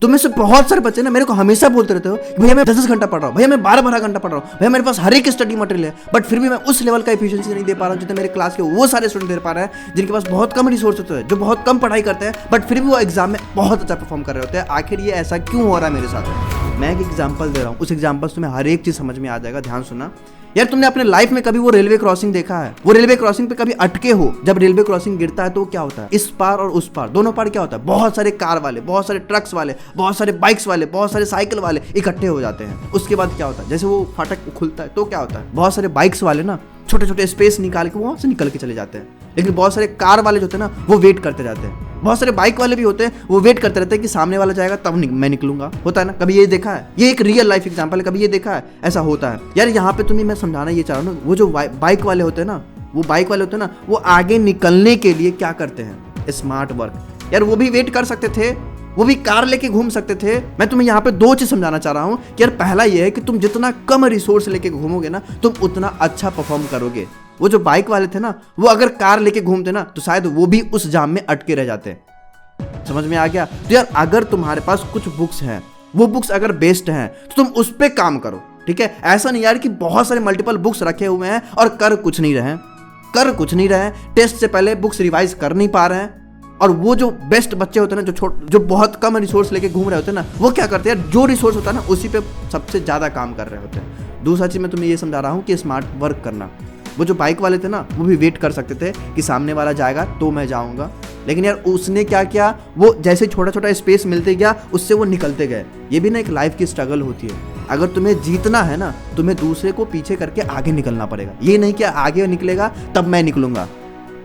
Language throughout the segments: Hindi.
तो में से बहुत सारे बच्चे ना मेरे को हमेशा बोलते रहते हो कि भैया मैं 10 घंटा पढ़ रहा हूँ, भैया मैं 12 घंटा पढ़ रहा हूँ, भैया मेरे पास हर एक स्टडी मटेरियल है, बट फिर भी मैं उस लेवल का एफिशिएंसी नहीं दे पा रहा हूँ जितने मेरे क्लास के वो सारे स्टूडेंट दे पा रहे हैं जिनके पास बहुत कम रिसोर्स होते हैं, जो बहुत कम पढ़ाई करते हैं, बट फिर भी वो एग्जाम में बहुत अच्छा परफॉर्म कर रहे होते हैं। आखिर ये ऐसा क्यों हो रहा है मेरे साथ? मैं एक एग्जाम्पल दे रहा हूँ, उस एग्जाम्पल से तुम्हें हर एक चीज़ समझ में आ जाएगा। ध्यान सुना यार, तुमने अपने लाइफ में कभी वो रेलवे क्रॉसिंग देखा है? वो रेलवे क्रॉसिंग पे कभी अटके हो? जब रेलवे क्रॉसिंग गिरता है तो क्या होता है, इस पार और उस पार दोनों पार क्या होता है, बहुत सारे कार वाले, बहुत सारे ट्रक्स वाले, बहुत सारे बाइक्स वाले, बहुत सारे साइकिल वाले इकट्ठे हो जाते हैं। उसके बाद क्या होता है, जैसे वो फाटक खुलता है तो क्या होता है, बहुत सारे बाइक्स वाले ना छोटे छोटे स्पेस निकाल के वहां से निकल के चले जाते हैं, लेकिन बहुत सारे कार वाले जो होते हैं ना वो वेट करते रहते हैं। बहुत सारे बाइक वाले भी होते हैं, वो वेट करते रहते हैं कि सामने वाला जाएगा तब मैं निकलूंगा। होता है ना, कभी ये देखा है? ये एक रियल लाइफ एग्जांपल है, कभी ये देखा है? ऐसा होता है यार। यहाँ पे तुम्हें मैं समझाना ये चाह रहा हूँ, वो जो बाइक वाले होते हैं ना, वो आगे निकलने के लिए क्या करते हैं, स्मार्ट वर्क। यार वो भी वेट कर सकते थे, वो भी कार लेके घूम सकते थे। मैं तुम्हें यहाँ पे दो चीज समझाना चाह रहा हूँ कि यार पहला ये है कि तुम जितना कम रिसोर्स लेके घूमोगे ना, तुम उतना अच्छा परफॉर्म करोगे। वो जो बाइक वाले थे ना, वो अगर कार लेके घूमते ना तो शायद वो भी उस जाम में अटके रह जाते। समझ में आ गया? तो यार अगर तुम्हारे पास कुछ बुक्स हैं, वो बुक्स अगर बेस्ट हैं तो तुम उस पे काम करो, ठीक है? ऐसा नहीं यार कि बहुत सारे मल्टीपल बुक्स रखे हुए हैं और कर कुछ नहीं रहे, टेस्ट से पहले बुक्स रिवाइज कर नहीं पा रहे हैं। और वो जो बेस्ट बच्चे होते हैं ना, जो बहुत कम रिसोर्स लेके घूम रहे होते हैं ना, वो क्या करते हैं, जो रिसोर्स होता है ना उसी पे सबसे ज़्यादा काम कर रहे होते हैं। दूसरा चीज़ मैं तुम्हें ये समझा रहा हूँ कि स्मार्ट वर्क करना। वो जो बाइक वाले थे ना, वो भी वेट कर सकते थे कि सामने वाला जाएगा तो मैं जाऊँगा, लेकिन यार उसने क्या किया, वो जैसे छोटा छोटा स्पेस मिलते गया उससे वो निकलते गए। ये भी ना एक लाइफ की स्ट्रगल होती है। अगर तुम्हें जीतना है ना, तुम्हें दूसरे को पीछे करके आगे निकलना पड़ेगा। ये नहीं कि आगे निकलेगा तब मैं निकलूंगा।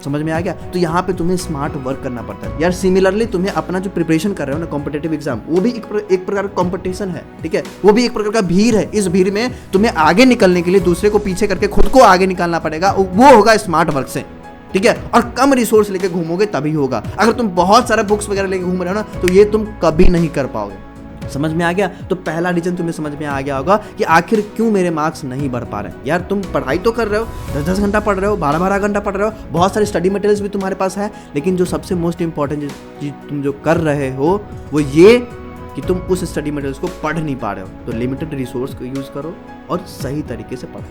समझ में आ गया? तो यहाँ पे तुम्हें स्मार्ट वर्क करना पड़ता है यार। सिमिलरली तुम्हें अपना जो प्रिपरेशन कर रहे हो ना, कॉम्पिटेटिव एग्जाम, वो भी एक प्रकार का कॉम्पिटिशन है, ठीक है? वो भी एक प्रकार का भीड़ है। इस भीड़ में तुम्हें आगे निकलने के लिए दूसरे को पीछे करके खुद को आगे निकालना पड़ेगा। वो होगा स्मार्ट वर्क से, ठीक है? और कम रिसोर्स लेके घूमोगे तभी होगा। अगर तुम बहुत सारे बुक्स वगैरह लेके घूम रहे हो ना, तो ये तुम कभी नहीं कर पाओगे। समझ में आ गया? तो पहला रीजन तुम्हें समझ में आ गया होगा कि आखिर क्यों मेरे मार्क्स नहीं बढ़ पा रहे। यार तुम पढ़ाई तो कर रहे हो, 10 घंटा पढ़ रहे हो, 12 घंटा पढ़ रहे हो, बहुत सारे स्टडी मटेरियल्स भी तुम्हारे पास है, लेकिन जो सबसे मोस्ट इंपॉर्टेंट चीज तुम जो कर रहे हो वो ये कि तुम उस स्टडी मटेरियल्स को पढ़ नहीं पा रहे हो। तो लिमिटेड रिसोर्स को यूज़ करो और सही तरीके से पढ़ो,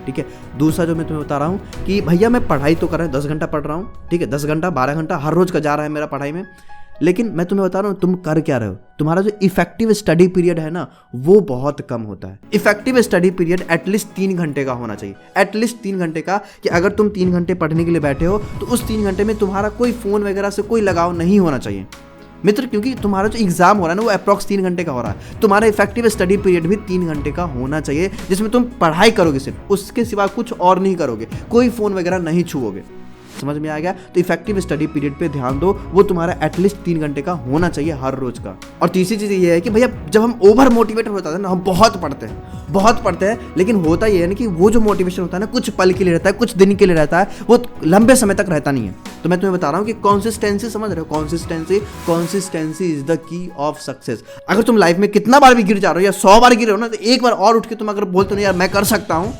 ठीक है? दूसरा जो मैं तुम्हें बता रहा हूँ कि भैया मैं पढ़ाई तो कर रहा हूँ, 10 घंटा पढ़ रहा हूँ, ठीक है? 10 घंटा 12 घंटा हर रोज का जा रहा है मेरा पढ़ाई में, लेकिन मैं तुम्हें बता रहा हूँ तुम कर क्या रहे हो। तुम्हारा जो इफेक्टिव स्टडी पीरियड है ना, वो बहुत कम होता है। इफेक्टिव स्टडी पीरियड एटलीस्ट 3 घंटे का होना चाहिए, एटलीस्ट 3 घंटे का। कि अगर तुम 3 घंटे पढ़ने के लिए बैठे हो तो उस 3 घंटे में तुम्हारा कोई फोन वगैरह से कोई लगाव नहीं होना चाहिए मित्र, क्योंकि तुम्हारा जो एग्जाम हो रहा है ना वो अप्रॉक्स 3 घंटे का हो रहा है। तुम्हारा इफेक्टिव स्टडी पीरियड भी 3 घंटे का होना चाहिए, जिसमें तुम पढ़ाई करोगे सिर्फ, उसके सिवा कुछ और नहीं करोगे, कोई फोन वगैरह नहीं छुओगे। समझ में आ गया? तो इफेक्टिव स्टडी पीरियड पे ध्यान दो, वो तुम्हारा एटलीस्ट 3 घंटे का होना चाहिए हर रोज का। और तीसरी चीज ये है कि भैया जब हम ओवर मोटिवेटेड होता है ना, हम बहुत पढ़ते हैं, लेकिन होता ये है ना कि वो जो मोटिवेशन होता है ना, कुछ पल के लिए रहता है, कुछ दिन के लिए रहता है, वो लंबे समय तक रहता नहीं है। तो मैं तुम्हें बता रहा हूँ कि कंसिस्टेंसी, समझ रहे हो? Consistency is the key of success. अगर तुम लाइफ में कितना बार भी गिर जा रहे हो या 100 बार गिरे हो ना, तो एक बार और उठ के तुम अगर बोलते हो यार मैं कर सकता हूँ,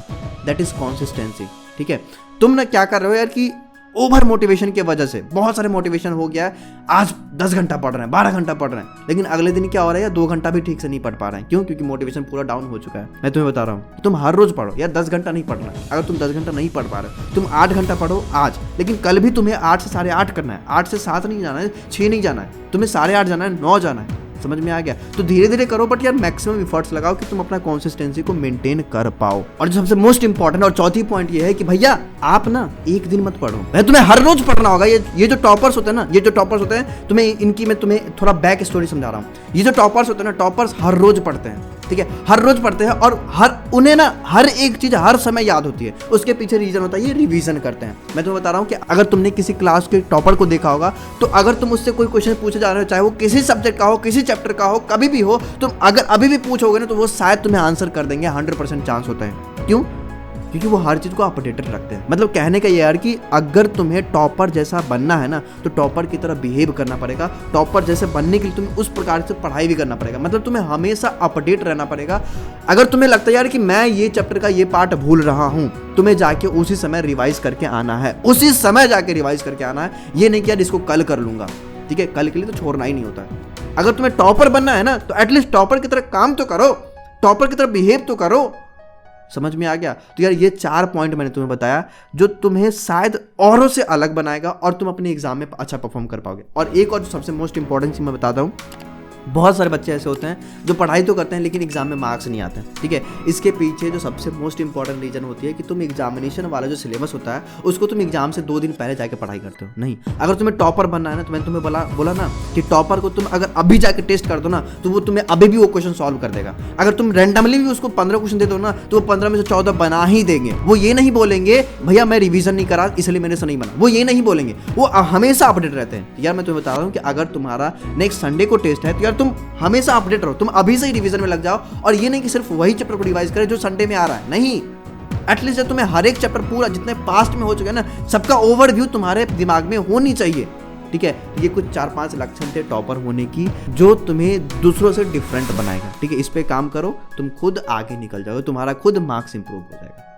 दैट इज कंसिस्टेंसी, ठीक है? तुम ना क्या कर रहे हो यार कि ओवर मोटिवेशन की वजह से बहुत सारे मोटिवेशन हो गया है, आज 10 घंटा पढ़ रहे हैं, 12 घंटा पढ़ रहे हैं, लेकिन अगले दिन क्या हो रहा है, या 2 घंटा भी ठीक से नहीं पढ़ पा रहे हैं। क्यों? क्योंकि मोटिवेशन पूरा डाउन हो चुका है। मैं तुम्हें बता रहा हूँ तुम हर रोज पढ़ो यार, 10 घंटा नहीं पढ़ना है। अगर तुम 10 घंटा नहीं पढ़ पा रहे, तुम 8 घंटा पढ़ो आज, लेकिन कल भी तुम्हें 8 से 8:30 करना है। 8 से 7 नहीं जाना है, 6 नहीं जाना है, तुम्हें 8:30 जाना है, 9 जाना है। समझ में आ गया? तो धीरे धीरे करो, बट यार मैक्सिमम एफर्ट्स लगाओ कि तुम अपना कंसिस्टेंसी को मेंटेन कर पाओ। और जो सबसे मोस्ट इंपॉर्टेंट और चौथी पॉइंट ये है कि भैया आप ना एक दिन मत पढ़ो, भाई तुम्हें हर रोज पढ़ना होगा। ये जो टॉपर्स होते हैं ना, मैं तुम्हें थोड़ा बैक स्टोरी समझा रहा हूँ। ये जो टॉपर्स होते हैं ना, टॉपर्स हर रोज पढ़ते हैं, ठीक है? हर रोज पढ़ते हैं और उन्हें ना हर एक चीज हर समय याद होती है। उसके पीछे रीजन होता है, ये रिवीजन करते हैं। मैं तुम्हें बता रहा हूँ कि अगर तुमने किसी क्लास के टॉपर को देखा होगा, तो अगर तुम उससे कोई क्वेश्चन पूछे जा रहे हो, चाहे वो किसी सब्जेक्ट का हो, किसी चैप्टर का हो, कभी भी हो, तुम अगर अभी भी पूछोगे ना, तो वो शायद तुम्हें आंसर कर देंगे। 100% चांस होता है। क्यों? क्योंकि वो हर चीज को अपडेटेड रखते हैं। मतलब कहने का ये यार कि अगर तुम्हें टॉपर जैसा बनना है ना, तो टॉपर की तरह बिहेव करना पड़ेगा। टॉपर जैसे बनने के लिए तुम्हें उस प्रकार से पढ़ाई भी करना पड़ेगा। मतलब तुम्हें हमेशा अपडेट रहना पड़ेगा। अगर तुम्हें लगता है यार कि मैं ये चैप्टर का ये पार्ट भूल रहा हूँ, तुम्हें जाके उसी समय रिवाइज करके आना है, उसी समय जाके रिवाइज करके आना है। ये नहीं कि यार इसको कल कर लूंगा, ठीक है? कल के लिए तो छोड़ना ही नहीं होता है। अगर तुम्हें टॉपर बनना है ना तो एटलीस्ट टॉपर की तरह काम तो करो, टॉपर की तरह बिहेव तो करो। समझ में आ गया? तो यार ये 4 पॉइंट मैंने तुम्हें बताया जो तुम्हें शायद औरों से अलग बनाएगा और तुम अपने एग्जाम में अच्छा परफॉर्म कर पाओगे। और एक और जो सबसे मोस्ट इंपॉर्टेंट चीज मैं बताता हूँ, बहुत सारे बच्चे ऐसे होते हैं जो पढ़ाई तो करते हैं लेकिन एग्जाम में मार्क्स नहीं आते हैं। ठीक है, इसके पीछे जो सबसे मोस्ट इंपॉर्टेंट रीजन होती है कि तुम एग्जामिनेशन वाला जो सिलेबस होता है उसको तुम एग्जाम से 2 दिन पहले जाके पढ़ाई करते हो। नहीं, अगर तुम्हें टॉपर बनना है ना तो मैंने तुम्हें बोला ना कि टॉपर को तुम अगर अभी जाके टेस्ट कर दो ना तो वो तुम्हें अभी भी वो क्वेश्चन सॉल्व कर देगा। अगर तुम रैंडमली भी उसको 15 क्वेश्चन दे दो ना तो वो 15 में से 14 बना ही देंगे। वो ये नहीं बोलेंगे भैया मैं रिवीजन नहीं करा इसलिए मैंने से नहीं बना, वो ये नहीं बोलेंगे, वो हमेशा अपडेट रहते हैं। यार मैं तुम्हें बता रहा हूँ कि अगर तुम्हारा नेक्स्ट संडे को टेस्ट है तो यार तुम हमेशा अपडेट रहो, तुम अभी से ही रिवीजन में लग जाओ। और ये नहीं कि सिर्फ वही चैप्टर को रिवाइज करे जो संडे में आ रहा है, नहीं, एटलीस्ट जब तुम्हें हर एक चैप्टर पूरा जितने पास्ट में हो चुके हैं ना सबका ओवरव्यू तुम्हारे दिमाग में होनी चाहिए। ठीक है, ये कुछ 4-5 लक्षण थे टॉपर होने की जो तुम्हें दूसरों से डिफरेंट बनाएगा। ठीक है, इस पे काम करो, तुम खुद आगे निकल जाओगे, तुम्हारा खुद मार्क्स इंप्रूव हो जाएगा।